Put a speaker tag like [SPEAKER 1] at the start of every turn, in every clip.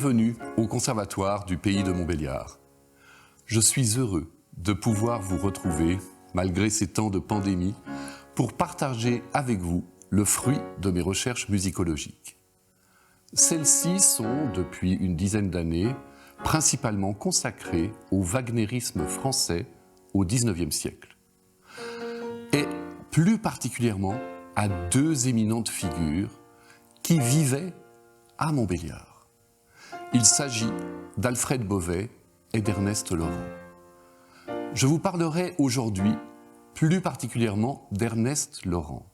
[SPEAKER 1] Bienvenue au Conservatoire du Pays de Montbéliard. Je suis heureux de pouvoir vous retrouver, malgré ces temps de pandémie, pour partager avec vous le fruit de mes recherches musicologiques. Celles-ci sont, depuis une dizaine d'années, principalement consacrées au wagnérisme français au XIXe siècle. Et plus particulièrement à deux éminentes figures qui vivaient à Montbéliard. Il s'agit d'Alfred Bovet et d'Ernest Laurent. Je vous parlerai aujourd'hui plus particulièrement d'Ernest Laurent.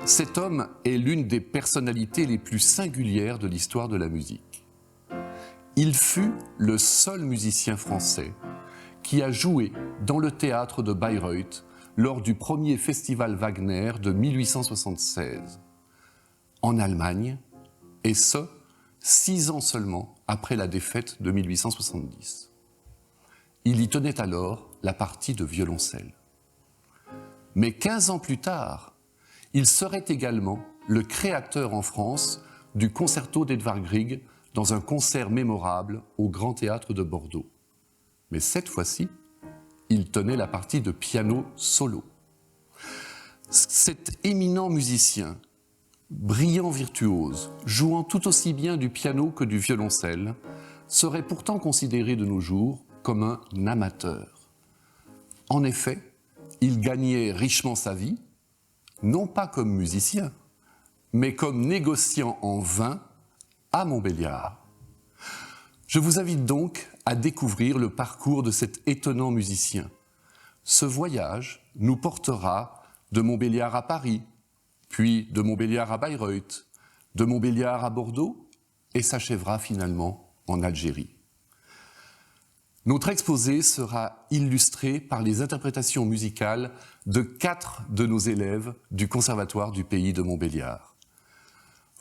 [SPEAKER 1] Cet homme est l'une des personnalités les plus singulières de l'histoire de la musique. Il fut le seul musicien français qui a joué dans le théâtre de Bayreuth lors du premier festival Wagner de 1876, en Allemagne, et ce, 6 ans seulement après la défaite de 1870. Il y tenait alors la partie de violoncelle. Mais 15 ans plus tard, il serait également le créateur en France du concerto d'Edvard Grieg dans un concert mémorable au Grand Théâtre de Bordeaux. Mais cette fois-ci, il tenait la partie de piano solo. Cet éminent musicien, brillant virtuose, jouant tout aussi bien du piano que du violoncelle, serait pourtant considéré de nos jours comme un amateur. En effet, il gagnait richement sa vie, non pas comme musicien, mais comme négociant en vin à Montbéliard. Je vous invite donc à découvrir le parcours de cet étonnant musicien. Ce voyage nous portera de Montbéliard à Paris, puis de Montbéliard à Bayreuth, de Montbéliard à Bordeaux, et s'achèvera finalement en Algérie. Notre exposé sera illustré par les interprétations musicales de 4 de nos élèves du Conservatoire du Pays de Montbéliard.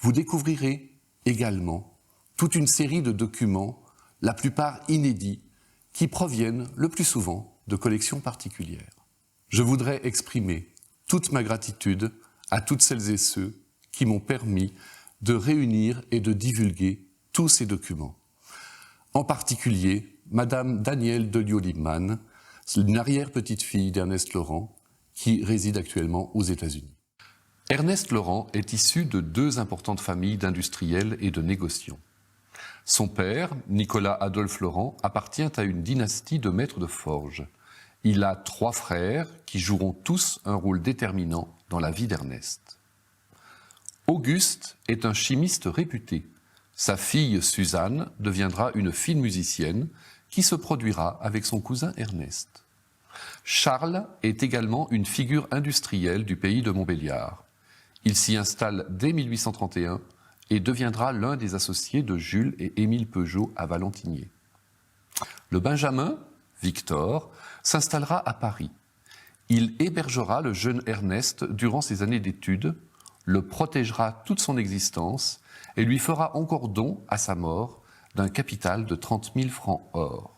[SPEAKER 1] Vous découvrirez également toute une série de documents, la plupart inédits, qui proviennent le plus souvent de collections particulières. Je voudrais exprimer toute ma gratitude à toutes celles et ceux qui m'ont permis de réunir et de divulguer tous ces documents. En particulier, Madame Danielle Delio-Liebman, une arrière-petite-fille d'Ernest Laurent, qui réside actuellement aux États-Unis. Ernest Laurent est issu de 2 importantes familles d'industriels et de négociants. Son père, Nicolas Adolphe Laurent, appartient à une dynastie de maîtres de forge. Il a 3 frères qui joueront tous un rôle déterminant dans la vie d'Ernest. Auguste est un chimiste réputé. Sa fille Suzanne deviendra une fine musicienne qui se produira avec son cousin Ernest. Charles est également une figure industrielle du pays de Montbéliard. Il s'y installe dès 1831 et deviendra l'un des associés de Jules et Émile Peugeot à Valentinier. Le Benjamin, Victor, s'installera à Paris. Il hébergera le jeune Ernest durant ses années d'études, le protégera toute son existence et lui fera encore don, à sa mort, d'un capital de 30 000 francs or.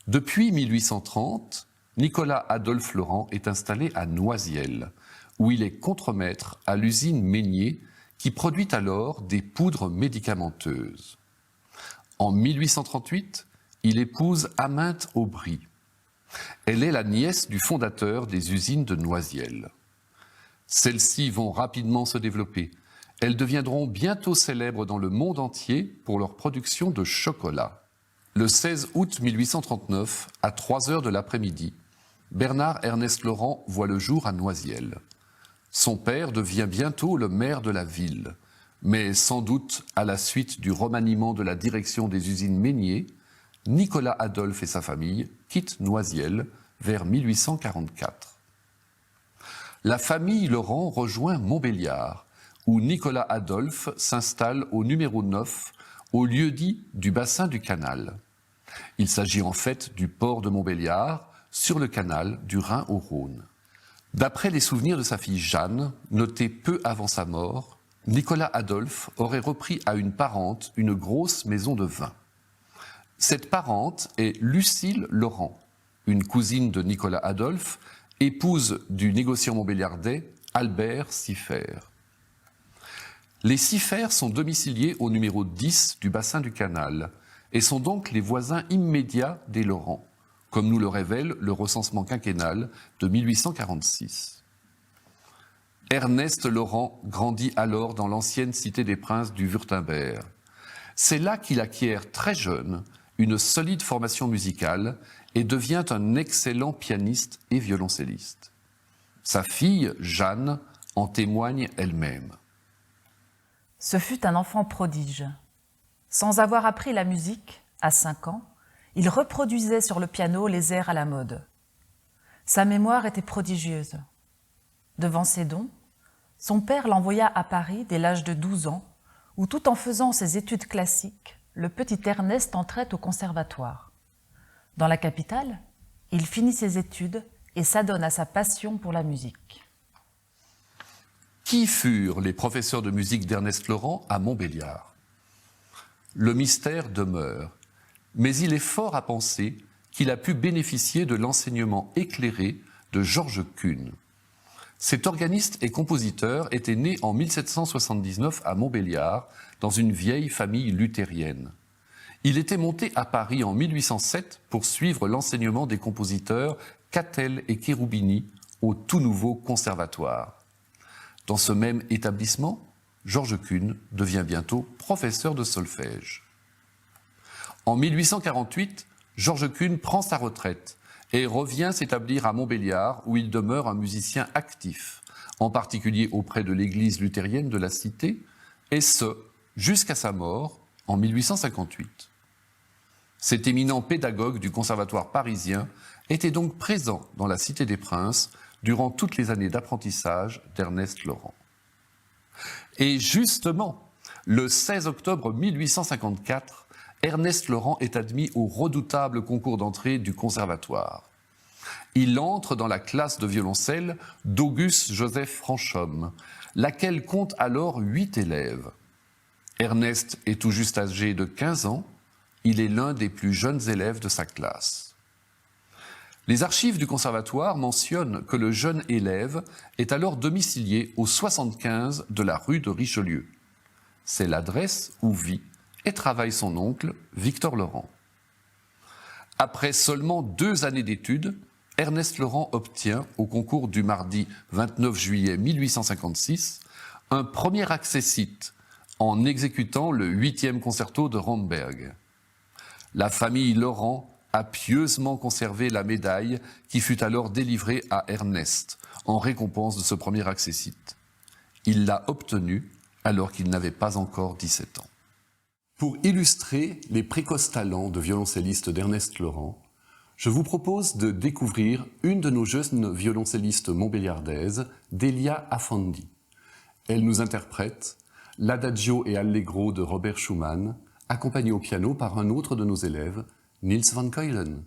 [SPEAKER 1] Depuis 1830, Nicolas Adolphe Laurent est installé à Noisiel, où il est contremaître à l'usine Meignier, qui produit alors des poudres médicamenteuses. En 1838, il épouse Aminthe Aubry. Elle est la nièce du fondateur des usines de Noisiel. Celles-ci vont rapidement se développer. Elles deviendront bientôt célèbres dans le monde entier pour leur production de chocolat. Le 16 août 1839, à 3 heures de l'après-midi, Bernard Ernest Laurent voit le jour à Noisiel. Son père devient bientôt le maire de la ville, mais sans doute à la suite du remaniement de la direction des usines Meignier, Nicolas Adolphe et sa famille quittent Noisiel vers 1844. La famille Laurent rejoint Montbéliard, où Nicolas Adolphe s'installe au numéro 9, au lieu-dit du bassin du canal. Il s'agit en fait du port de Montbéliard, sur le canal du Rhin au Rhône. D'après les souvenirs de sa fille Jeanne, notés peu avant sa mort, Nicolas Adolphe aurait repris à une parente une grosse maison de vin. Cette parente est Lucille Laurent, une cousine de Nicolas Adolphe, épouse du négociant montbéliardais Albert Siffer. Les Siffert sont domiciliés au numéro 10 du bassin du Canal et sont donc les voisins immédiats des Laurent, comme nous le révèle le recensement quinquennal de 1846. Ernest Laurent grandit alors dans l'ancienne cité des princes du Wurtemberg. C'est là qu'il acquiert très jeune une solide formation musicale et devient un excellent pianiste et violoncelliste. Sa fille, Jeanne, en témoigne elle-même.
[SPEAKER 2] Ce fut un enfant prodige. Sans avoir appris la musique, à 5 ans, il reproduisait sur le piano les airs à la mode. Sa mémoire était prodigieuse. Devant ses dons, son père l'envoya à Paris dès l'âge de 12 ans, où tout en faisant ses études classiques, le petit Ernest entrait au conservatoire. Dans la capitale, il finit ses études et s'adonne à sa passion pour la musique.
[SPEAKER 1] Qui furent les professeurs de musique d'Ernest Laurent à Montbéliard? Le mystère demeure, mais il est fort à penser qu'il a pu bénéficier de l'enseignement éclairé de Georges Kuhn. Cet organiste et compositeur était né en 1779 à Montbéliard, dans une vieille famille luthérienne. Il était monté à Paris en 1807 pour suivre l'enseignement des compositeurs Cattel et Cherubini au tout nouveau conservatoire. Dans ce même établissement, Georges Kuhn devient bientôt professeur de solfège. En 1848, Georges Kuhn prend sa retraite et revient s'établir à Montbéliard où il demeure un musicien actif, en particulier auprès de l'église luthérienne de la cité, et ce, jusqu'à sa mort en 1858. Cet éminent pédagogue du conservatoire parisien était donc présent dans la Cité des Princes durant toutes les années d'apprentissage d'Ernest Laurent. Et justement, le 16 octobre 1854, Ernest Laurent est admis au redoutable concours d'entrée du conservatoire. Il entre dans la classe de violoncelle d'Auguste Joseph Franchomme, laquelle compte alors 8 élèves. Ernest est tout juste âgé de 15 ans, il est l'un des plus jeunes élèves de sa classe. Les archives du conservatoire mentionnent que le jeune élève est alors domicilié au 75 de la rue de Richelieu. C'est l'adresse où vit et travaille son oncle, Victor Laurent. Après seulement 2 années d'études, Ernest Laurent obtient, au concours du mardi 29 juillet 1856, un premier accessit en exécutant le 8e concerto de Romberg. La famille Laurent a pieusement conservé la médaille qui fut alors délivrée à Ernest en récompense de ce premier accessit. Il l'a obtenue alors qu'il n'avait pas encore 17 ans. Pour illustrer les précoces talents de violoncelliste d'Ernest Laurent, je vous propose de découvrir une de nos jeunes violoncellistes montbéliardaises, Delia Afandi. Elle nous interprète l'Adagio et Allegro de Robert Schumann, accompagné au piano par un autre de nos élèves, Niels van Keulen.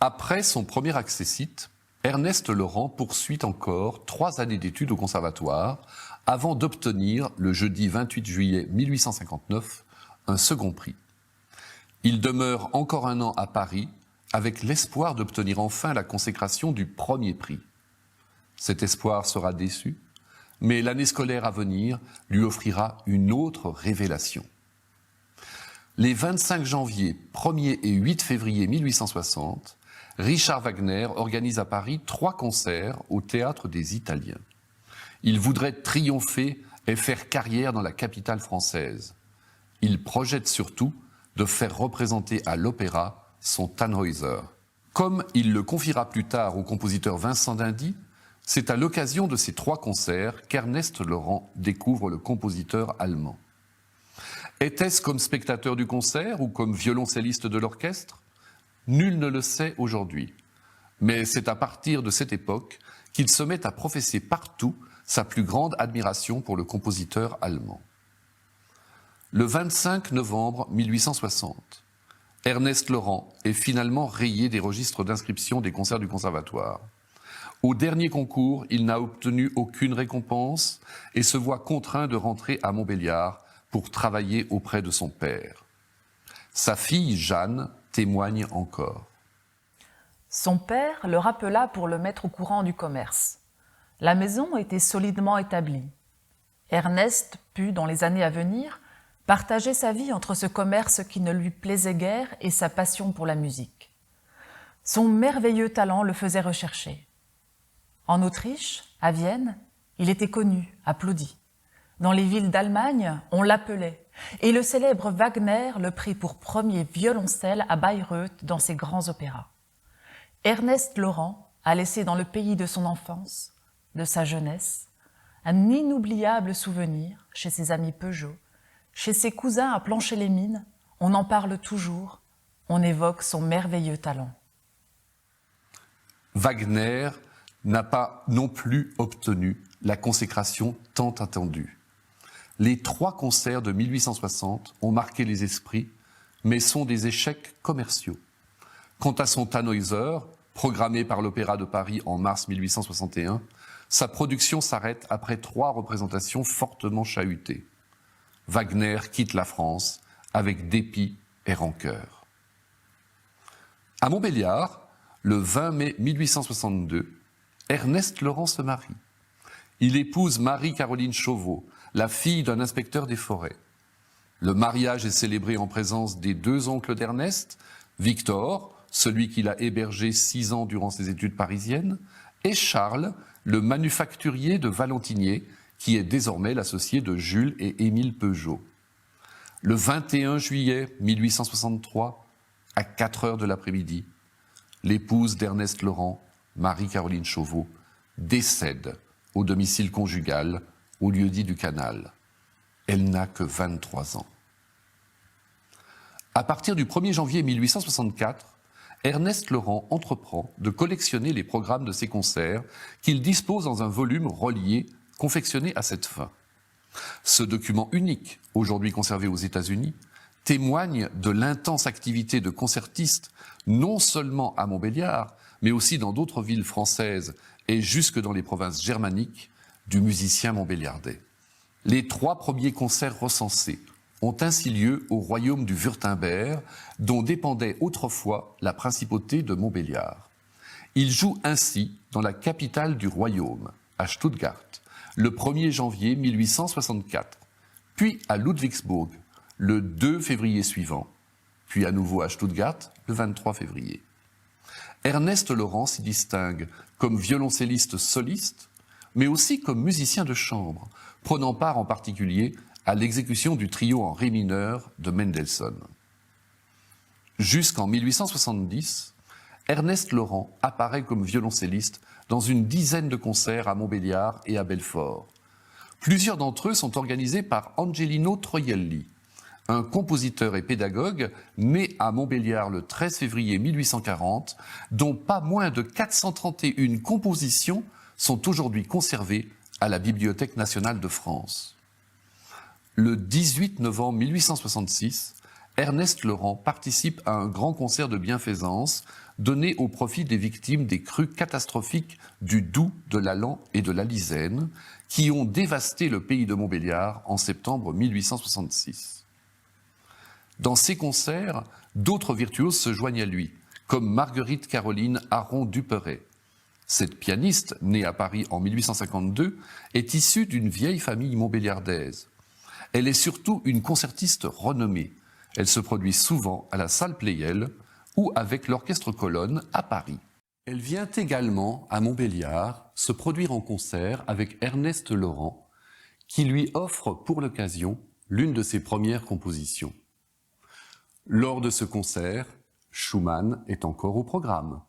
[SPEAKER 1] Après son premier accessit, Ernest Laurent poursuit encore 3 années d'études au conservatoire avant d'obtenir, le jeudi 28 juillet 1859, un second prix. Il demeure encore 1 an à Paris avec l'espoir d'obtenir enfin la consécration du premier prix. Cet espoir sera déçu, mais l'année scolaire à venir lui offrira une autre révélation. Les 25 janvier, 1er et 8 février 1860, Richard Wagner organise à Paris 3 concerts au Théâtre des Italiens. Il voudrait triompher et faire carrière dans la capitale française. Il projette surtout de faire représenter à l'opéra son Tannhäuser. Comme il le confiera plus tard au compositeur Vincent d'Indy, c'est à l'occasion de ces 3 concerts qu'Ernest Laurent découvre le compositeur allemand. Était-ce comme spectateur du concert ou comme violoncelliste de l'orchestre ? Nul ne le sait aujourd'hui. Mais c'est à partir de cette époque qu'il se met à professer partout sa plus grande admiration pour le compositeur allemand. Le 25 novembre 1860, Ernest Laurent est finalement rayé des registres d'inscription des concerts du conservatoire. Au dernier concours, il n'a obtenu aucune récompense et se voit contraint de rentrer à Montbéliard pour travailler auprès de son père. Sa fille Jeanne témoigne encore.
[SPEAKER 2] Son père le rappela pour le mettre au courant du commerce. La maison était solidement établie. Ernest put, dans les années à venir, partager sa vie entre ce commerce qui ne lui plaisait guère et sa passion pour la musique. Son merveilleux talent le faisait rechercher. En Autriche, à Vienne, il était connu, applaudi. Dans les villes d'Allemagne, on l'appelait, et le célèbre Wagner le prit pour premier violoncelle à Bayreuth dans ses grands opéras. Ernest Laurent a laissé dans le pays de son enfance, de sa jeunesse, un inoubliable souvenir chez ses amis Peugeot, chez ses cousins à Plancher-les-Mines. On en parle toujours, on évoque son merveilleux talent.
[SPEAKER 1] Wagner n'a pas non plus obtenu la consécration tant attendue. Les 3 concerts de 1860 ont marqué les esprits, mais sont des échecs commerciaux. Quant à son Tannhäuser, programmé par l'Opéra de Paris en mars 1861, sa production s'arrête après 3 représentations fortement chahutées. Wagner quitte la France avec dépit et rancœur. À Montbéliard, le 20 mai 1862, Ernest Laurent se marie. Il épouse Marie-Caroline Chauveau, la fille d'un inspecteur des forêts. Le mariage est célébré en présence des 2 oncles d'Ernest, Victor, celui qu'il a hébergé 6 ans durant ses études parisiennes, et Charles, le manufacturier de Valentinier, qui est désormais l'associé de Jules et Émile Peugeot. Le 21 juillet 1863, à 4 heures de l'après-midi, l'épouse d'Ernest Laurent, Marie-Caroline Chauveau, décède au domicile conjugal, au lieu-dit du Canal. Elle n'a que 23 ans. À partir du 1er janvier 1864, Ernest Laurent entreprend de collectionner les programmes de ses concerts qu'il dispose dans un volume relié, confectionné à cette fin. Ce document unique, aujourd'hui conservé aux États-Unis, témoigne de l'intense activité de concertistes, non seulement à Montbéliard, mais aussi dans d'autres villes françaises et jusque dans les provinces germaniques, du musicien montbéliardais. Les 3 premiers concerts recensés ont ainsi lieu au royaume du Wurtemberg, dont dépendait autrefois la principauté de Montbéliard. Il joue ainsi dans la capitale du royaume, à Stuttgart, le 1er janvier 1864, puis à Ludwigsburg, le 2 février suivant, puis à nouveau à Stuttgart, le 23 février. Ernest Laurent s'y distingue comme violoncelliste soliste, mais aussi comme musicien de chambre, prenant part en particulier à l'exécution du trio en ré mineur de Mendelssohn. Jusqu'en 1870, Ernest Laurent apparaît comme violoncelliste dans une dizaine de concerts à Montbéliard et à Belfort. Plusieurs d'entre eux sont organisés par Angelino Troielli, un compositeur et pédagogue né à Montbéliard le 13 février 1840, dont pas moins de 431 compositions sont aujourd'hui conservées à la Bibliothèque nationale de France. Le 18 novembre 1866, Ernest Laurent participe à un grand concert de bienfaisance donnés au profit des victimes des crues catastrophiques du Doubs, de l'Allan et de la Lisenne, qui ont dévasté le pays de Montbéliard en septembre 1866. Dans ces concerts, d'autres virtuoses se joignent à lui, comme Marguerite Caroline Aron Duperret. Cette pianiste, née à Paris en 1852, est issue d'une vieille famille montbéliardaise. Elle est surtout une concertiste renommée. Elle se produit souvent à la salle Pleyel ou avec l'orchestre Colonne à Paris. Elle vient également à Montbéliard se produire en concert avec Ernest Laurent, qui lui offre pour l'occasion l'une de ses premières compositions. Lors de ce concert, Schumann est encore au programme.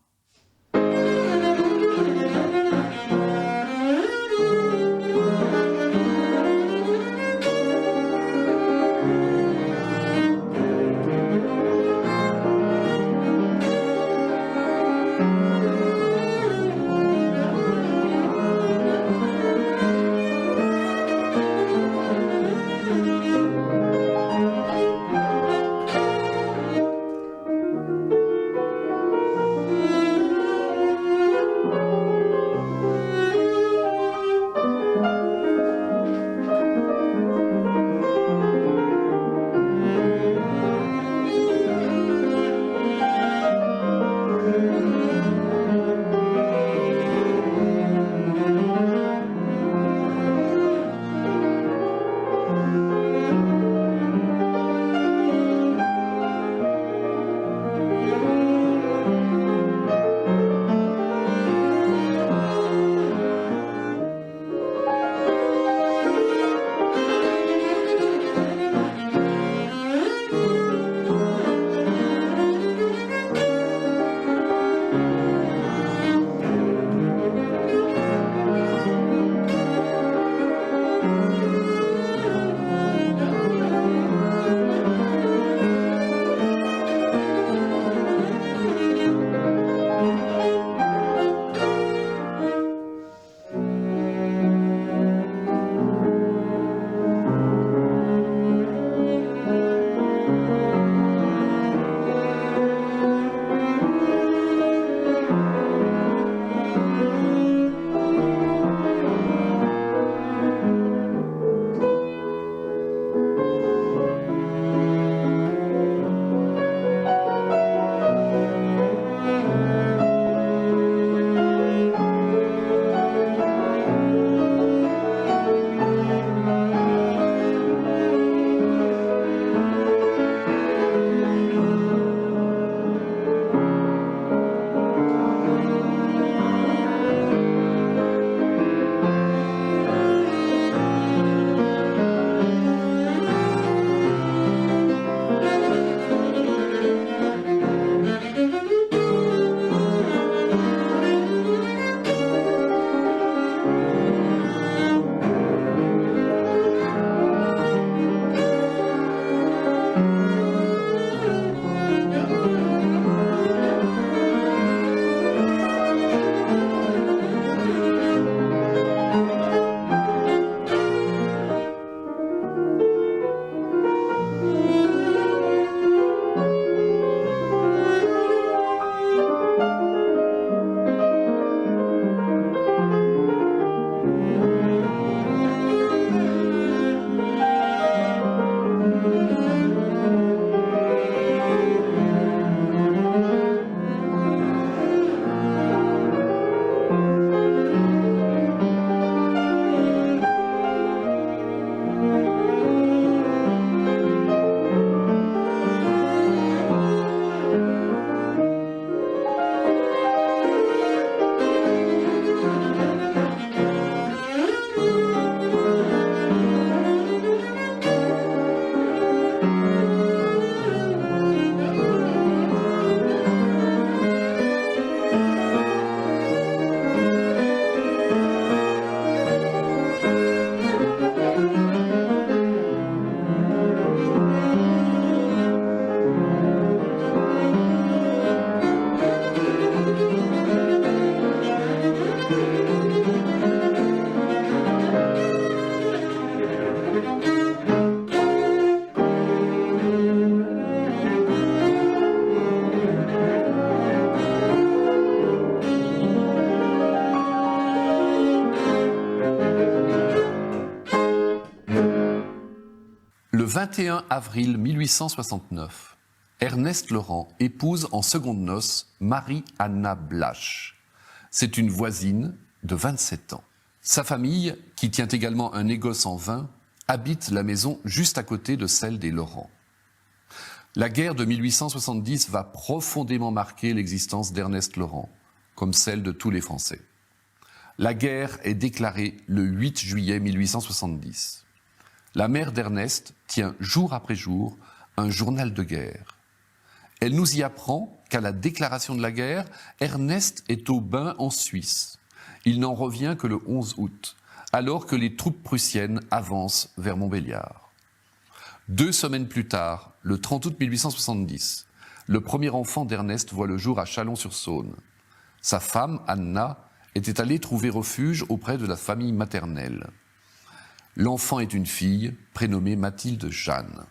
[SPEAKER 1] Le 21 avril 1869, Ernest Laurent épouse en secondes noces Marie-Anna Blache. C'est une voisine de 27 ans. Sa famille, qui tient également un négoce en vin, habite la maison juste à côté de celle des Laurent. La guerre de 1870 va profondément marquer l'existence d'Ernest Laurent, comme celle de tous les Français. La guerre est déclarée le 8 juillet 1870. La mère d'Ernest tient jour après jour un journal de guerre. Elle nous y apprend qu'à la déclaration de la guerre, Ernest est au bain en Suisse. Il n'en revient que le 11 août, alors que les troupes prussiennes avancent vers Montbéliard. 2 semaines plus tard, le 30 août 1870, le premier enfant d'Ernest voit le jour à Chalon-sur-Saône. Sa femme, Anna, était allée trouver refuge auprès de la famille maternelle. L'enfant est une fille prénommée Mathilde Jeanne.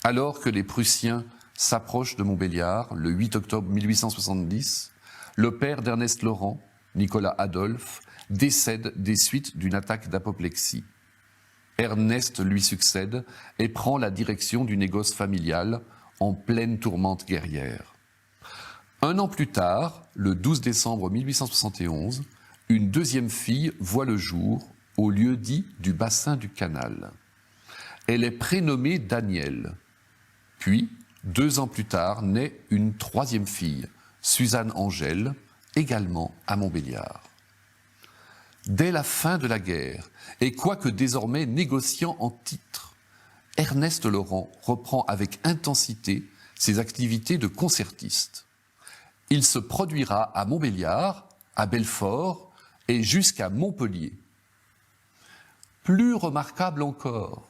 [SPEAKER 1] Alors que les Prussiens s'approchent de Montbéliard, le 8 octobre 1870, le père d'Ernest Laurent, Nicolas Adolphe, décède des suites d'une attaque d'apoplexie. Ernest lui succède et prend la direction du négoce familial en pleine tourmente guerrière. 1 an plus tard, le 12 décembre 1871, une deuxième fille voit le jour au lieu dit du bassin du Canal. Elle est prénommée Danielle. Puis, 2 ans plus tard, naît une troisième fille, Suzanne Angèle, également à Montbéliard. Dès la fin de la guerre, et quoique désormais négociant en titre, Ernest Laurent reprend avec intensité ses activités de concertiste. Il se produira à Montbéliard, à Belfort et jusqu'à Montpellier. Plus remarquable encore,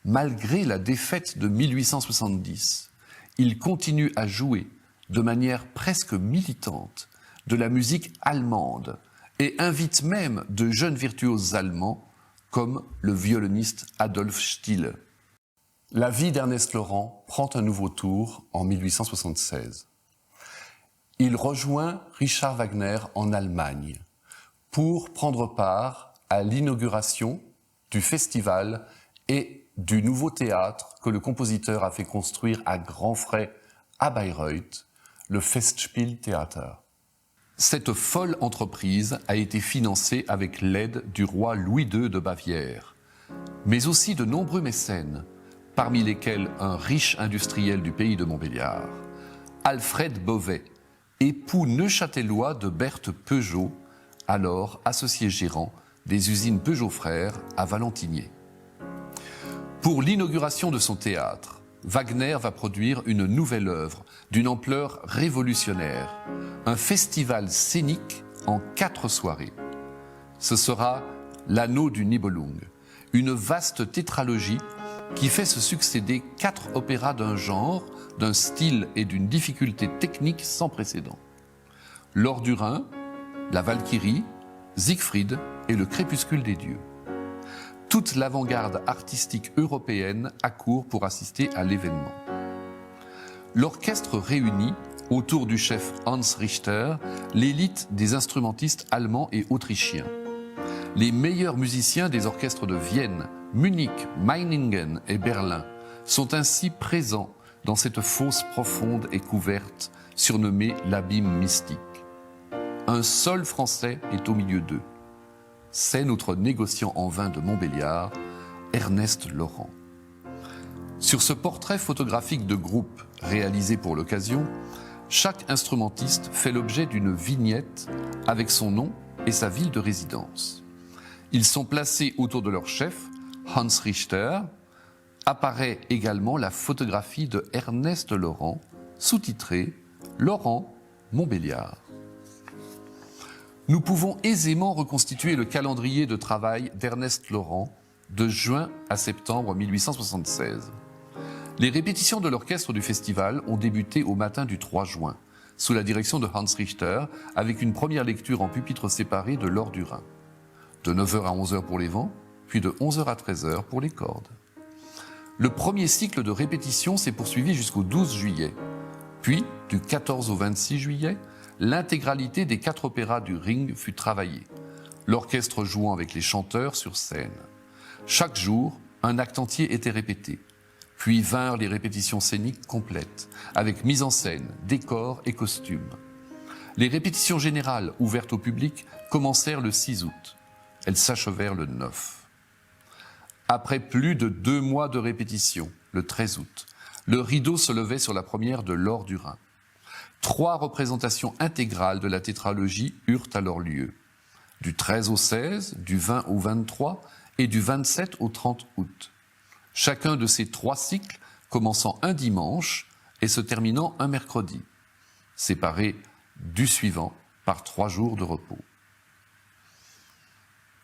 [SPEAKER 1] malgré la défaite de 1870, il continue à jouer de manière presque militante de la musique allemande et invite même de jeunes virtuoses allemands comme le violoniste Adolf Stille. La vie d'Ernest Laurent prend un nouveau tour en 1876. Il rejoint Richard Wagner en Allemagne pour prendre part à l'inauguration du festival et du nouveau théâtre que le compositeur a fait construire à grands frais à Bayreuth, le Festspieltheater. Cette folle entreprise a été financée avec l'aide du roi Louis II de Bavière, mais aussi de nombreux mécènes, parmi lesquels un riche industriel du pays de Montbéliard, Alfred Bovet, époux neuchâtelois de Berthe Peugeot, alors associé gérant des usines Peugeot Frères à Valentinier. Pour l'inauguration de son théâtre, Wagner va produire une nouvelle œuvre d'une ampleur révolutionnaire, un festival scénique en 4 soirées. Ce sera l'Anneau du Nibelung, une vaste tétralogie qui fait se succéder 4 opéras d'un genre, d'un style et d'une difficulté technique sans précédent. L'Or du Rhin, la Valkyrie, Siegfried et le Crépuscule des dieux. Toute l'avant-garde artistique européenne accourt pour assister à l'événement. L'orchestre réunit, autour du chef Hans Richter, l'élite des instrumentistes allemands et autrichiens. Les meilleurs musiciens des orchestres de Vienne, Munich, Meiningen et Berlin sont ainsi présents dans cette fosse profonde et couverte, surnommée l'abîme mystique. Un seul Français est au milieu d'eux. C'est notre négociant en vin de Montbéliard, Ernest Laurent. Sur ce portrait photographique de groupe réalisé pour l'occasion, chaque instrumentiste fait l'objet d'une vignette avec son nom et sa ville de résidence. Ils sont placés autour de leur chef, Hans Richter. Apparaît également la photographie de Ernest Laurent, sous-titrée « Laurent Montbéliard ». Nous pouvons aisément reconstituer le calendrier de travail d'Ernest Laurent de juin à septembre 1876. Les répétitions de l'orchestre du festival ont débuté au matin du 3 juin, sous la direction de Hans Richter, avec une première lecture en pupitre séparé de l'Or du Rhin. De 9h à 11h pour les vents, puis de 11h à 13h pour les cordes. Le premier cycle de répétition s'est poursuivi jusqu'au 12 juillet. Puis, du 14 au 26 juillet, l'intégralité des 4 opéras du Ring fut travaillée, l'orchestre jouant avec les chanteurs sur scène. Chaque jour, Un acte entier était répété. Puis vinrent les répétitions scéniques complètes, avec mise en scène, décors et costumes. Les répétitions générales, ouvertes au public, commencèrent le 6 août. Elles s'achevèrent le 9. Après plus de 2 mois de répétition, le 13 août, le rideau se levait sur la première de l'Or du Rhin. 3 représentations intégrales de la tétralogie eurent alors lieu, du 13 au 16, du 20 au 23 et du 27 au 30 août. Chacun de ces 3 cycles commençant un dimanche et se terminant un mercredi, séparés du suivant par 3 jours de repos.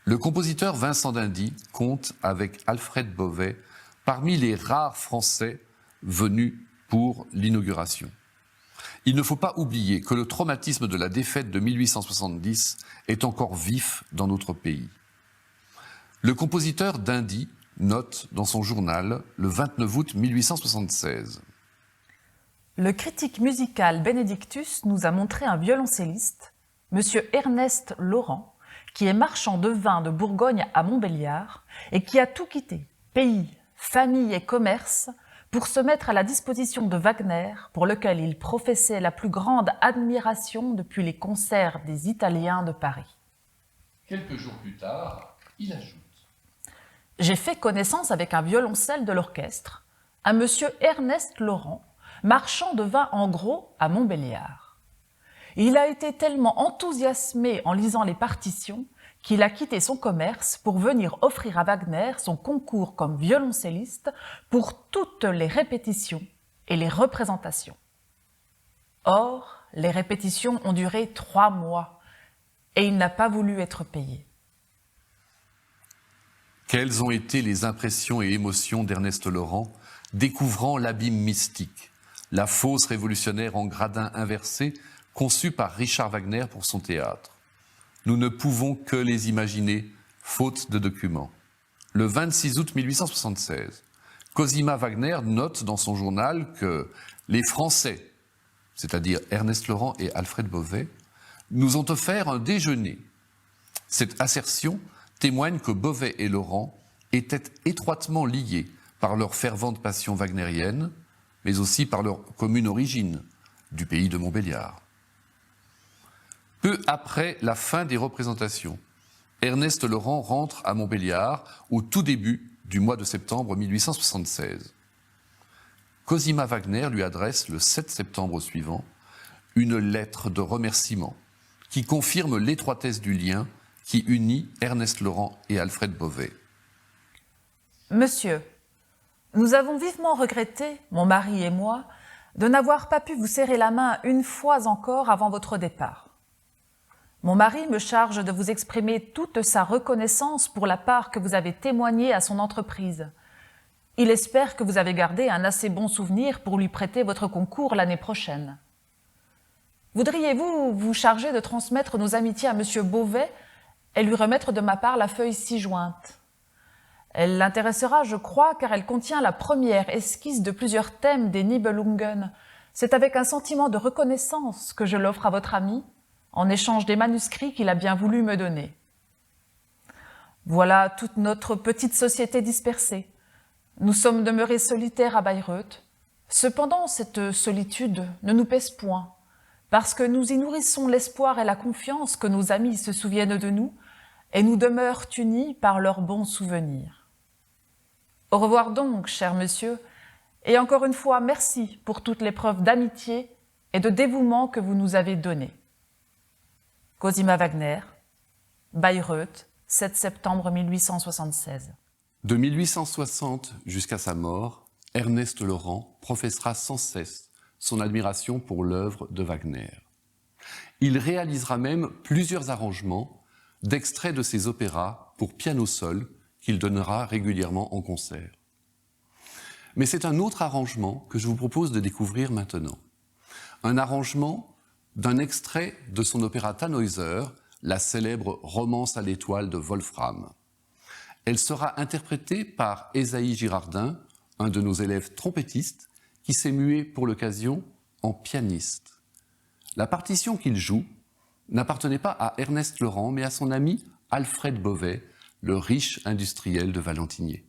[SPEAKER 1] Le compositeur Vincent d'Indy compte avec Alfred Bovet parmi les rares Français venus pour l'inauguration. Il ne faut pas oublier que le traumatisme de la défaite de 1870 est encore vif dans notre pays. Le compositeur d'Indy note dans son journal le 29 août 1876.
[SPEAKER 2] Le critique musical Benedictus nous a montré un violoncelliste, M. Ernest Laurent, qui est marchand de vin de Bourgogne à Montbéliard et qui a tout quitté, pays, famille et commerce, pour se mettre à la disposition de Wagner, pour lequel il professait la plus grande admiration depuis les concerts des Italiens de Paris.
[SPEAKER 1] Quelques jours plus tard, il ajoute:
[SPEAKER 2] J'ai fait connaissance avec un violoncelle de l'orchestre, un monsieur Ernest Laurent, marchand de vin en gros à Montbéliard. Il a été tellement enthousiasmé en lisant les partitions qu'il a quitté son commerce pour venir offrir à Wagner son concours comme violoncelliste pour toutes les répétitions et les représentations. Or, les répétitions ont duré 3 mois et il n'a pas voulu être payé.
[SPEAKER 1] Quelles ont été les impressions et émotions d'Ernest Laurent découvrant l'abîme mystique, la fosse révolutionnaire en gradins inversés conçue par Richard Wagner pour son théâtre. Nous ne pouvons que les imaginer, faute de documents. Le 26 août 1876, Cosima Wagner note dans son journal que les Français, c'est-à-dire Ernest Laurent et Alfred Bovet, nous ont offert un déjeuner. Cette assertion témoigne que Bovet et Laurent étaient étroitement liés par leur fervente passion wagnérienne, mais aussi par leur commune origine, du pays de Montbéliard. Peu après la fin des représentations, Ernest Laurent rentre à Montbéliard au tout début du mois de septembre 1876. Cosima Wagner lui adresse le 7 septembre suivant une lettre de remerciement qui confirme l'étroitesse du lien qui unit Ernest Laurent et Alfred Bovet.
[SPEAKER 2] Monsieur, nous avons vivement regretté, mon mari et moi, de n'avoir pas pu vous serrer la main une fois encore avant votre départ. Mon mari me charge de vous exprimer toute sa reconnaissance pour la part que vous avez témoignée à son entreprise. Il espère que vous avez gardé un assez bon souvenir pour lui prêter votre concours l'année prochaine. Voudriez-vous vous charger de transmettre nos amitiés à Monsieur Bovet et lui remettre de ma part la feuille ci-jointe ? Elle l'intéressera, je crois, car elle contient la première esquisse de plusieurs thèmes des Nibelungen. C'est avec un sentiment de reconnaissance que je l'offre à votre ami, en échange des manuscrits qu'il a bien voulu me donner. Voilà toute notre petite société dispersée. Nous sommes demeurés solitaires à Bayreuth. Cependant, cette solitude ne nous pèse point, parce que nous y nourrissons l'espoir et la confiance que nos amis se souviennent de nous et nous demeurent unis par leurs bons souvenirs. Au revoir donc, cher monsieur, et encore une fois, merci pour toutes les preuves d'amitié et de dévouement que vous nous avez données. Cosima Wagner, Bayreuth, 7 septembre 1876.
[SPEAKER 1] De 1860 jusqu'à sa mort, Ernest Laurent professera sans cesse son admiration pour l'œuvre de Wagner. Il réalisera même plusieurs arrangements d'extraits de ses opéras pour piano seul qu'il donnera régulièrement en concert. Mais c'est un autre arrangement que je vous propose de découvrir maintenant. Un arrangement d'un extrait de son opéra Tannhäuser, la célèbre Romance à l'étoile de Wolfram. Elle sera interprétée par Esaïe Girardin, un de nos élèves trompettistes, qui s'est mué pour l'occasion en pianiste. La partition qu'il joue n'appartenait pas à Ernest Laurent, mais à son ami Alfred Bovet, le riche industriel de Valentinier.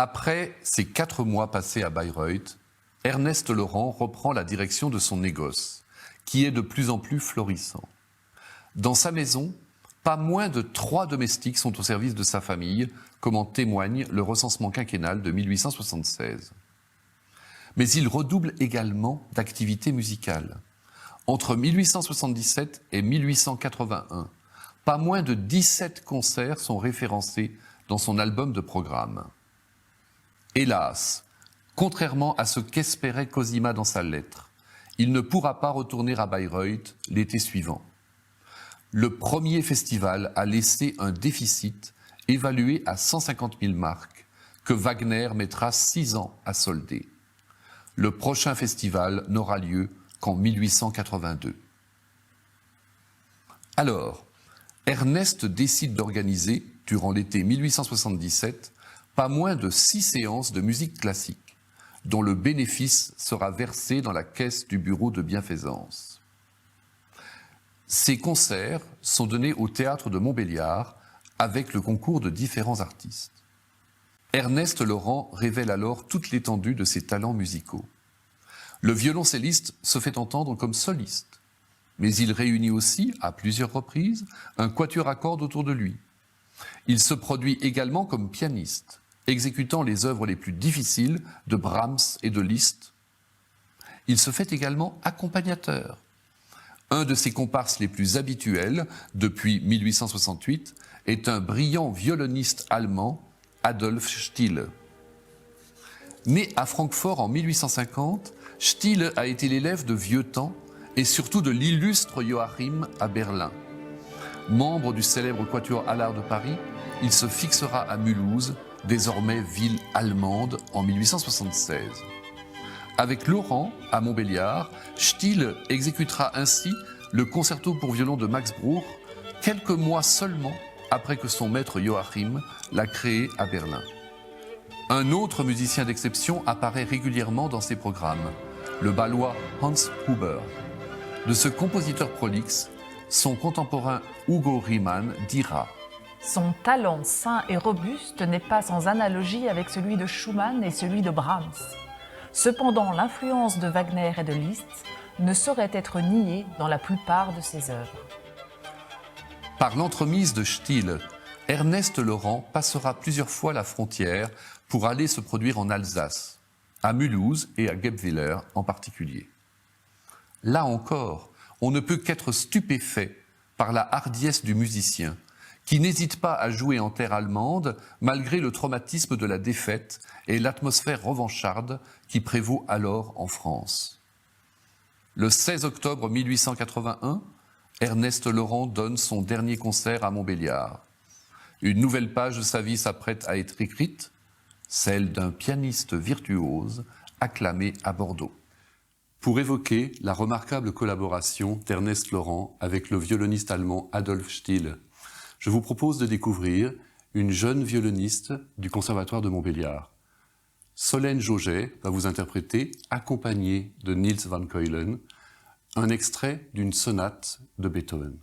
[SPEAKER 1] Après ces 4 mois passés à Bayreuth, Ernest Laurent reprend la direction de son négoce, qui est de plus en plus florissant. Dans sa maison, pas moins de 3 domestiques sont au service de sa famille, comme en témoigne le recensement quinquennal de 1876. Mais il redouble également d'activités musicales. Entre 1877 et 1881, pas moins de 17 concerts sont référencés dans son album de programme. Hélas, contrairement à ce qu'espérait Cosima dans sa lettre, il ne pourra pas retourner à Bayreuth l'été suivant. Le premier festival a laissé un déficit évalué à 150 000 marks que Wagner mettra 6 ans à solder. Le prochain festival n'aura lieu qu'en 1882. Alors, Ernest décide d'organiser, durant l'été 1877, pas moins de 6 séances de musique classique, dont le bénéfice sera versé dans la caisse du bureau de bienfaisance. Ces concerts sont donnés au théâtre de Montbéliard avec le concours de différents artistes. Ernest Laurent révèle alors toute l'étendue de ses talents musicaux. Le violoncelliste se fait entendre comme soliste, mais il réunit aussi, à plusieurs reprises, un quatuor à cordes autour de lui. Il se produit également comme pianiste, exécutant les œuvres les plus difficiles de Brahms et de Liszt. Il se fait également accompagnateur. Un de ses comparses les plus habituels, depuis 1868, est un brillant violoniste allemand, Adolf Stiele. Né à Francfort en 1850, Stiele a été l'élève de Vieuxtemps et surtout de l'illustre Joachim à Berlin. Membre du célèbre Quatuor Allard de Paris, il se fixera à Mulhouse, désormais ville allemande, en 1876. Avec Laurent, à Montbéliard, Stiele exécutera ainsi le concerto pour violon de Max Bruch, quelques mois seulement après que son maître Joachim l'a créé à Berlin. Un autre musicien d'exception apparaît régulièrement dans ses programmes, le Bâlois Hans Huber. De ce compositeur prolixe, son contemporain Hugo Riemann dira:
[SPEAKER 2] Son talent sain et robuste n'est pas sans analogie avec celui de Schumann et celui de Brahms. Cependant, l'influence de Wagner et de Liszt ne saurait être niée dans la plupart de ses œuvres.
[SPEAKER 1] Par l'entremise de Stiele, Ernest Laurent passera plusieurs fois la frontière pour aller se produire en Alsace, à Mulhouse et à Guebwiller en particulier. Là encore, on ne peut qu'être stupéfait par la hardiesse du musicien, qui n'hésite pas à jouer en terre allemande malgré le traumatisme de la défaite et l'atmosphère revancharde qui prévaut alors en France. Le 16 octobre 1881, Ernest Laurent donne son dernier concert à Montbéliard. Une nouvelle page de sa vie s'apprête à être écrite, celle d'un pianiste virtuose acclamé à Bordeaux. Pour évoquer la remarquable collaboration d'Ernest Laurent avec le violoniste allemand Adolf Stiele, je vous propose de découvrir une jeune violoniste du Conservatoire de Montbéliard. Solène Jauget va vous interpréter, accompagnée de Niels van Keulen, un extrait d'une sonate de Beethoven.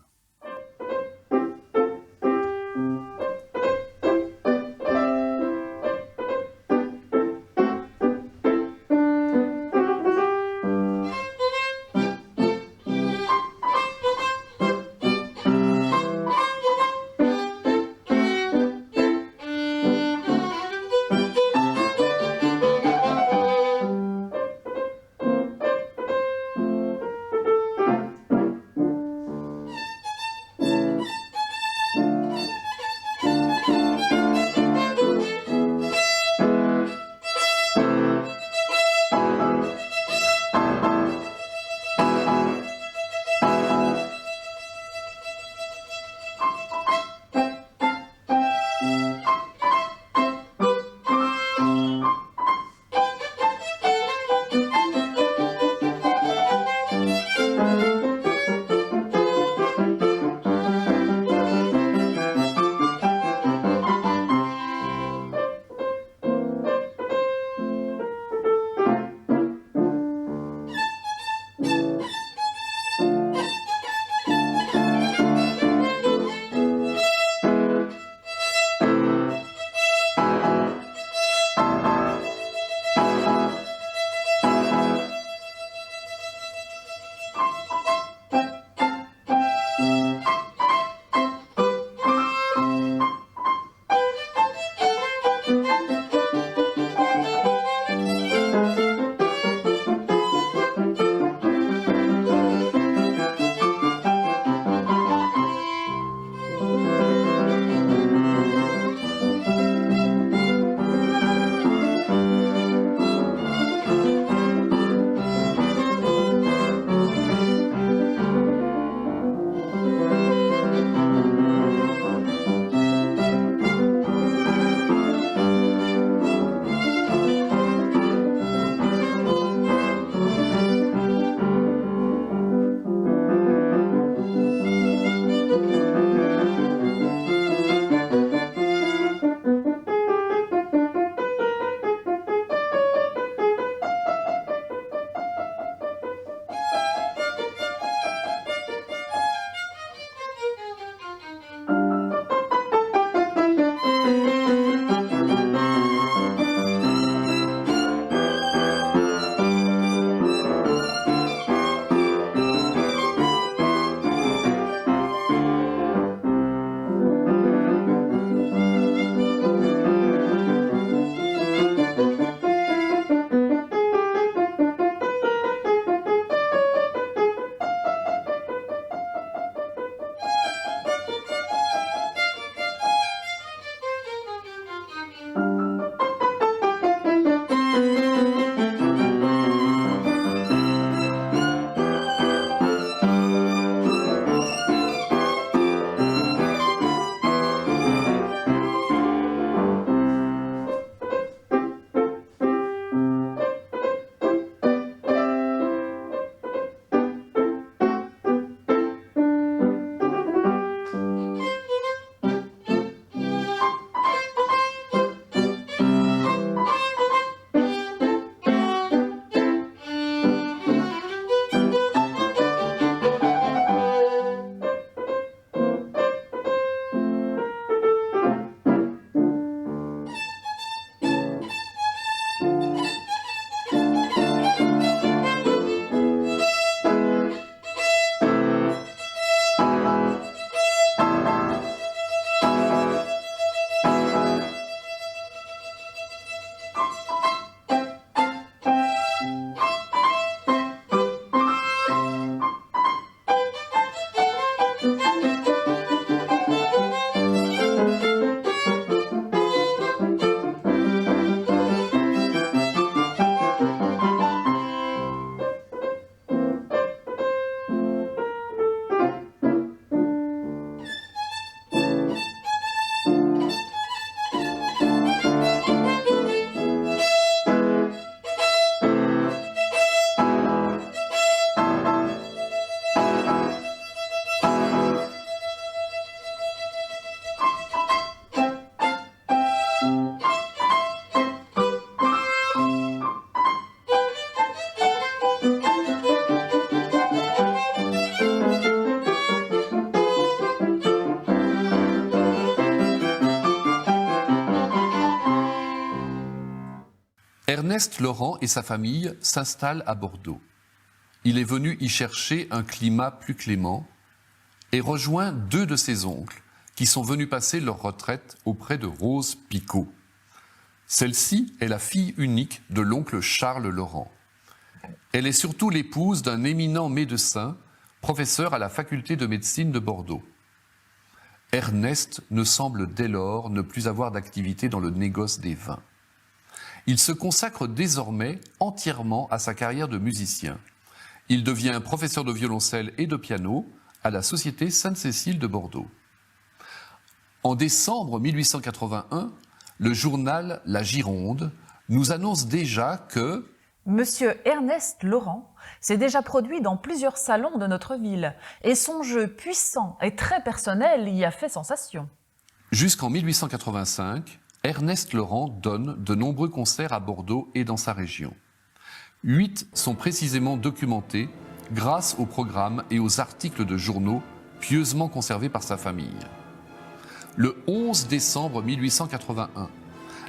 [SPEAKER 1] Ernest Laurent et sa famille s'installent à Bordeaux. Il est venu y chercher un climat plus clément et rejoint 2 de ses oncles qui sont venus passer leur retraite auprès de Rose Picot. Celle-ci est la fille unique de l'oncle Charles Laurent. Elle est surtout l'épouse d'un éminent médecin, professeur à la faculté de médecine de Bordeaux. Ernest ne semble dès lors ne plus avoir d'activité dans le négoce des vins. Il se consacre désormais entièrement à sa carrière de musicien. Il devient professeur de violoncelle et de piano à la Société Sainte-Cécile de Bordeaux. En décembre 1881, le journal La Gironde nous annonce déjà que
[SPEAKER 2] Monsieur Ernest Laurent s'est déjà produit dans plusieurs salons de notre ville et son jeu puissant et très personnel y a fait sensation.
[SPEAKER 1] jusqu'en 1885, Ernest Laurent donne de nombreux concerts à Bordeaux et dans sa région. 8 sont précisément documentés grâce aux programmes et aux articles de journaux pieusement conservés par sa famille. Le 11 décembre 1881,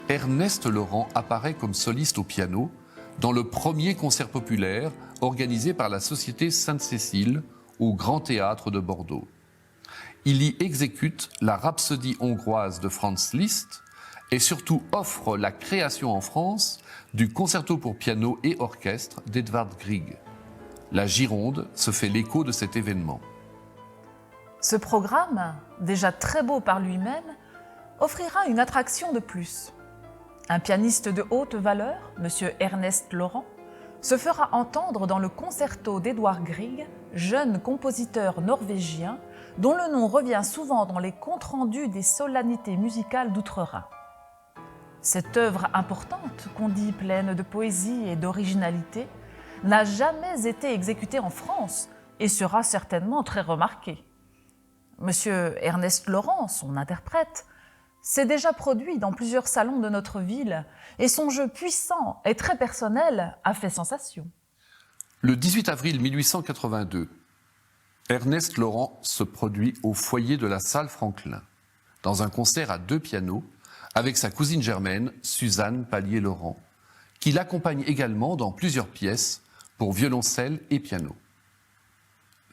[SPEAKER 1] Ernest Laurent apparaît comme soliste au piano dans le premier concert populaire organisé par la Société Sainte-Cécile au Grand Théâtre de Bordeaux. Il y exécute la Rhapsodie hongroise de Franz Liszt et surtout offre la création en France du concerto pour piano et orchestre d'Edvard Grieg. La Gironde se fait l'écho de cet événement.
[SPEAKER 2] Ce programme, déjà très beau par lui-même, offrira une attraction de plus. Un pianiste de haute valeur, M. Ernest Laurent, se fera entendre dans le concerto d'Edvard Grieg, jeune compositeur norvégien dont le nom revient souvent dans les comptes rendus des solennités musicales d'Outre-Rhin. Cette œuvre importante, qu'on dit pleine de poésie et d'originalité, n'a jamais été exécutée en France et sera certainement très remarquée. M. Ernest Laurent, son interprète, s'est déjà produit dans plusieurs salons de notre ville et son jeu puissant et très personnel a fait sensation.
[SPEAKER 1] Le 18 avril 1882, Ernest Laurent se produit au foyer de la salle Franklin, dans un concert à 2 pianos, avec sa cousine germaine, Suzanne Pallier-Laurent, qui l'accompagne également dans plusieurs pièces pour violoncelle et piano.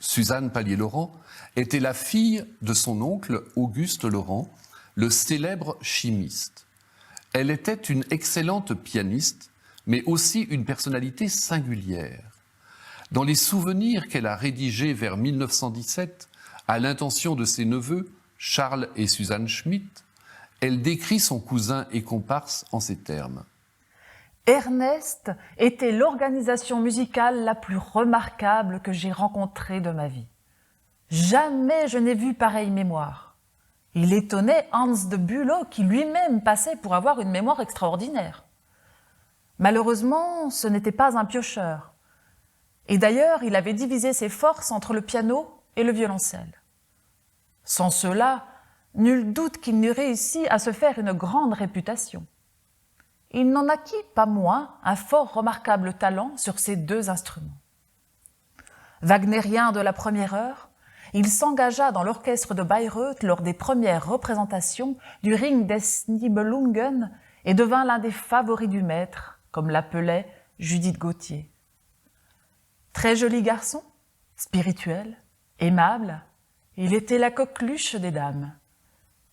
[SPEAKER 1] Suzanne Pallier-Laurent était la fille de son oncle Auguste Laurent, le célèbre chimiste. Elle était une excellente pianiste, mais aussi une personnalité singulière. Dans les souvenirs qu'elle a rédigés vers 1917, à l'intention de ses neveux, Charles et Suzanne Schmidt, elle décrit son cousin et comparse en ces termes.
[SPEAKER 2] Ernest était l'organisation musicale la plus remarquable que j'ai rencontrée de ma vie. Jamais je n'ai vu pareille mémoire. Il étonnait Hans de Bülow qui lui-même passait pour avoir une mémoire extraordinaire. Malheureusement, ce n'était pas un piocheur. Et d'ailleurs, il avait divisé ses forces entre le piano et le violoncelle. Sans cela, nul doute qu'il n'eût réussi à se faire une grande réputation. Il n'en acquit pas moins un fort remarquable talent sur ces 2 instruments. Wagnérien de la première heure, il s'engagea dans l'orchestre de Bayreuth lors des premières représentations du Ring des Nibelungen et devint l'un des favoris du maître, comme l'appelait Judith Gauthier. Très joli garçon, spirituel, aimable, il était la coqueluche des dames.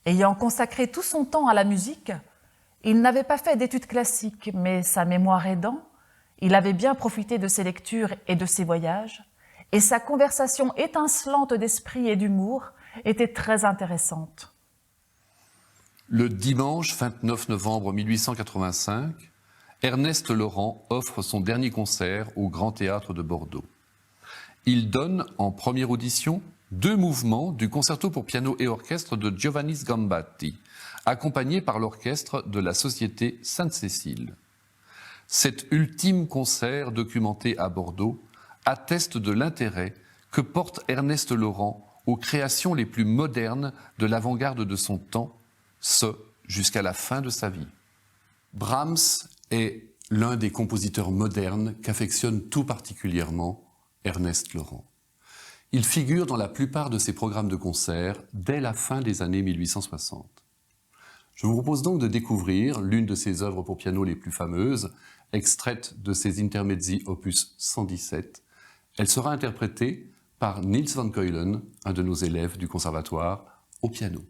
[SPEAKER 2] Ayant consacré tout son temps à la musique, il n'avait pas fait d'études classiques, mais sa mémoire aidant, il avait bien profité de ses lectures et de ses voyages, et sa conversation étincelante d'esprit et d'humour était très intéressante.
[SPEAKER 1] Le dimanche 29 novembre 1885, Ernest Laurent offre son dernier concert au Grand Théâtre de Bordeaux. Il donne en première audition 2 mouvements du concerto pour piano et orchestre de Giovanni Gambatti, accompagné par l'orchestre de la Société Sainte-Cécile. Cet ultime concert documenté à Bordeaux atteste de l'intérêt que porte Ernest Laurent aux créations les plus modernes de l'avant-garde de son temps, ce jusqu'à la fin de sa vie. Brahms est l'un des compositeurs modernes qu'affectionne tout particulièrement Ernest Laurent. Il figure dans la plupart de ses programmes de concert dès la fin des années 1860. Je vous propose donc de découvrir l'une de ses œuvres pour piano les plus fameuses, extraite de ses Intermezzi opus 117. Elle sera interprétée par Niels van Keulen, un de nos élèves du conservatoire, au piano.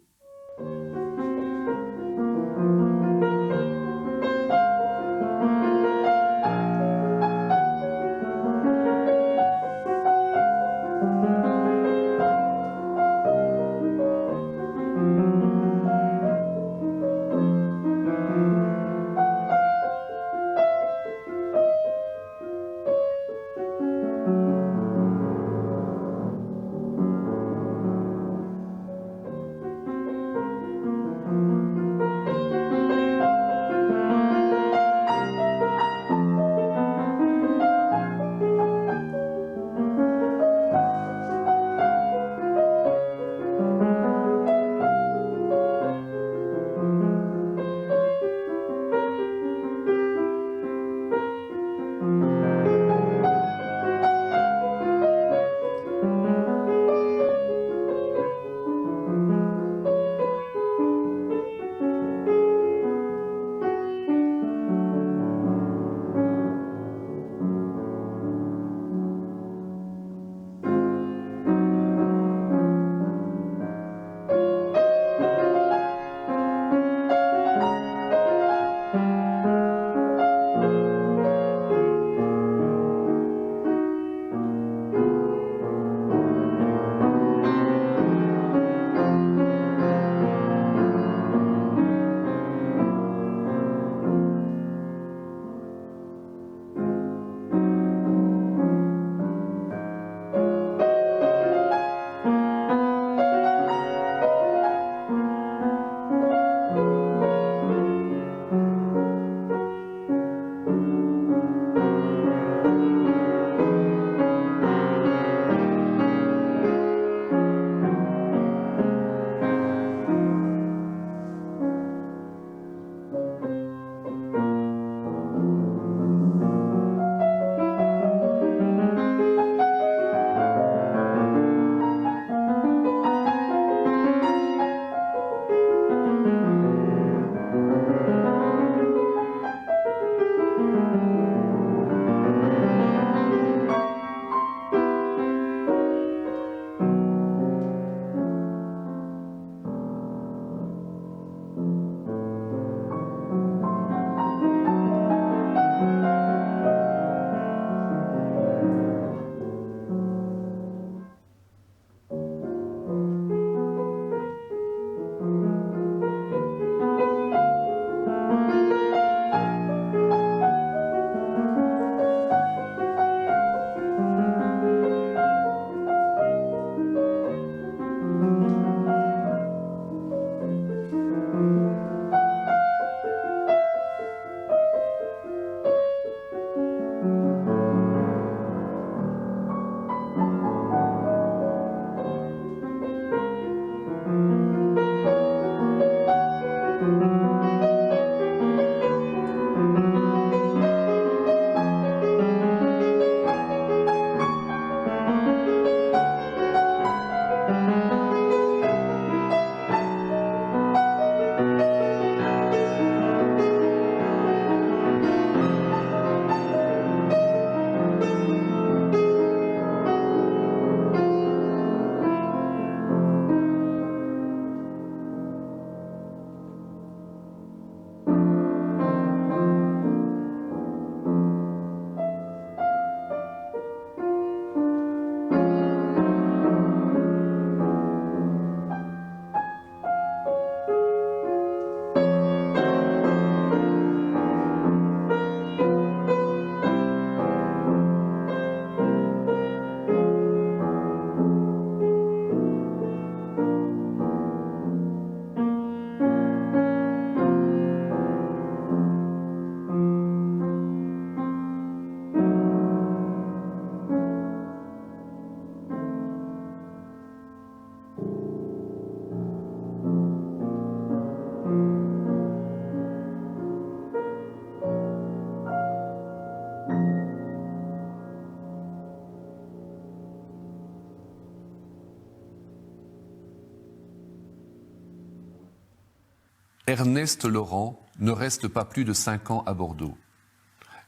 [SPEAKER 1] Ernest Laurent ne reste pas plus de 5 ans à Bordeaux.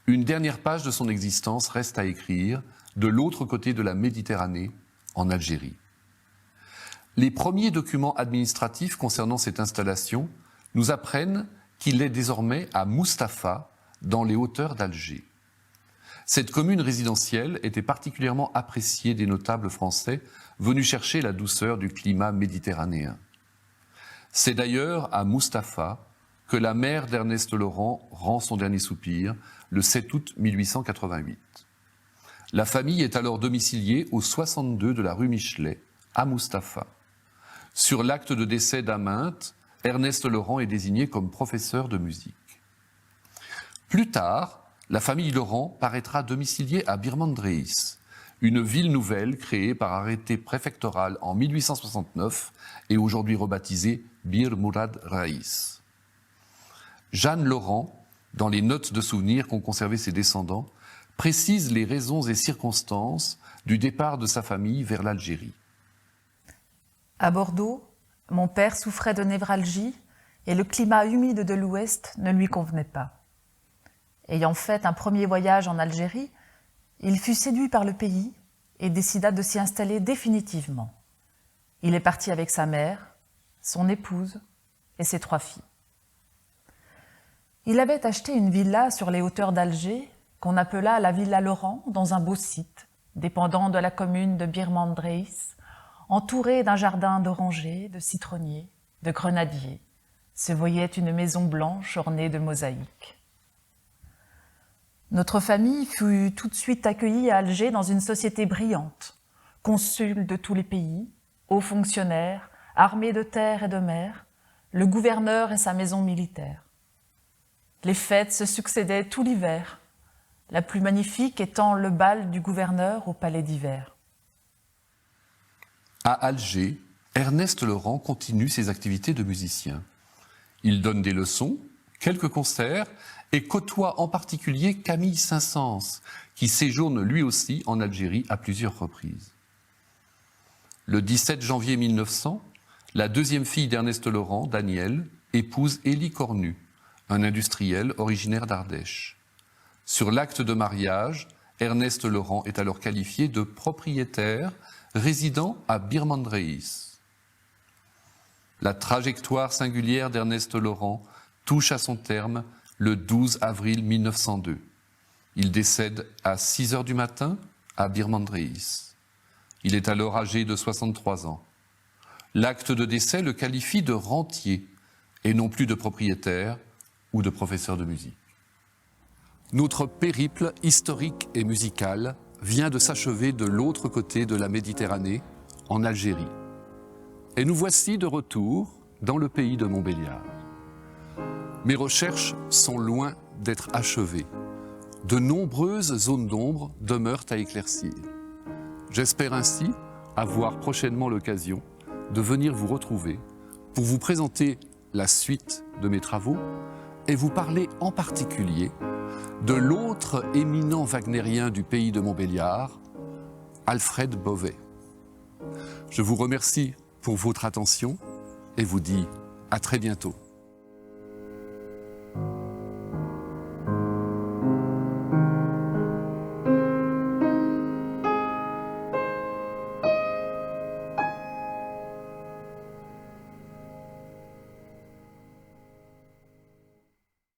[SPEAKER 1] Une dernière page de son existence reste à écrire de l'autre côté de la Méditerranée, en Algérie. Les premiers documents administratifs concernant cette installation nous apprennent qu'il est désormais à Mustapha, dans les hauteurs d'Alger. Cette commune résidentielle était particulièrement appréciée des notables français venus chercher la douceur du climat méditerranéen. C'est d'ailleurs à Mustapha que la mère d'Ernest Laurent rend son dernier soupir le 7 août 1888. La famille est alors domiciliée au 62 de la rue Michelet, à Mustapha. Sur l'acte de décès d'Aminte, Ernest Laurent est désigné comme professeur de musique. Plus tard, la famille Laurent paraîtra domiciliée à Birmandreis, une ville nouvelle créée par arrêté préfectoral en 1869 et aujourd'hui rebaptisée Bir Mourad Raïs. Jeanne Laurent, dans les notes de souvenirs qu'ont conservé ses descendants, précise les raisons et circonstances du départ de sa famille vers l'Algérie.
[SPEAKER 2] À Bordeaux, mon père souffrait de névralgie et le climat humide de l'Ouest ne lui convenait pas. Ayant fait un premier voyage en Algérie, il fut séduit par le pays et décida de s'y installer définitivement. Il est parti avec sa mère, son épouse et ses 3 filles. Il avait acheté une villa sur les hauteurs d'Alger qu'on appela la Villa Laurent dans un beau site, dépendant de la commune de Birmandreis, entouré d'un jardin d'orangers, de citronniers, de grenadiers. Se voyait une maison blanche ornée de mosaïques. Notre famille fut tout de suite accueillie à Alger dans une société brillante, consuls de tous les pays, hauts fonctionnaires, armés de terre et de mer, le gouverneur et sa maison militaire. Les fêtes se succédaient tout l'hiver, la plus magnifique étant le bal du gouverneur au palais d'hiver.
[SPEAKER 1] À Alger, Ernest Laurent continue ses activités de musicien. Il donne des leçons, quelques concerts et côtoie en particulier Camille Saint-Saëns, qui séjourne lui aussi en Algérie à plusieurs reprises. Le 17 janvier 1900, la deuxième fille d'Ernest Laurent, Danielle, épouse Élie Cornu, un industriel originaire d'Ardèche. Sur l'acte de mariage, Ernest Laurent est alors qualifié de propriétaire résidant à Birmandreis. La trajectoire singulière d'Ernest Laurent touche à son terme le 12 avril 1902. Il décède à 6 heures du matin à Birmandreis. Il est alors âgé de 63 ans. L'acte de décès le qualifie de rentier et non plus de propriétaire ou de professeur de musique. Notre périple historique et musical vient de s'achever de l'autre côté de la Méditerranée, en Algérie. Et nous voici de retour dans le pays de Montbéliard. Mes recherches sont loin d'être achevées. De nombreuses zones d'ombre demeurent à éclaircir. J'espère ainsi avoir prochainement l'occasion de venir vous retrouver pour vous présenter la suite de mes travaux et vous parler en particulier de l'autre éminent wagnérien du pays de Montbéliard, Alfred Bovet. Je vous remercie pour votre attention et vous dis à très bientôt.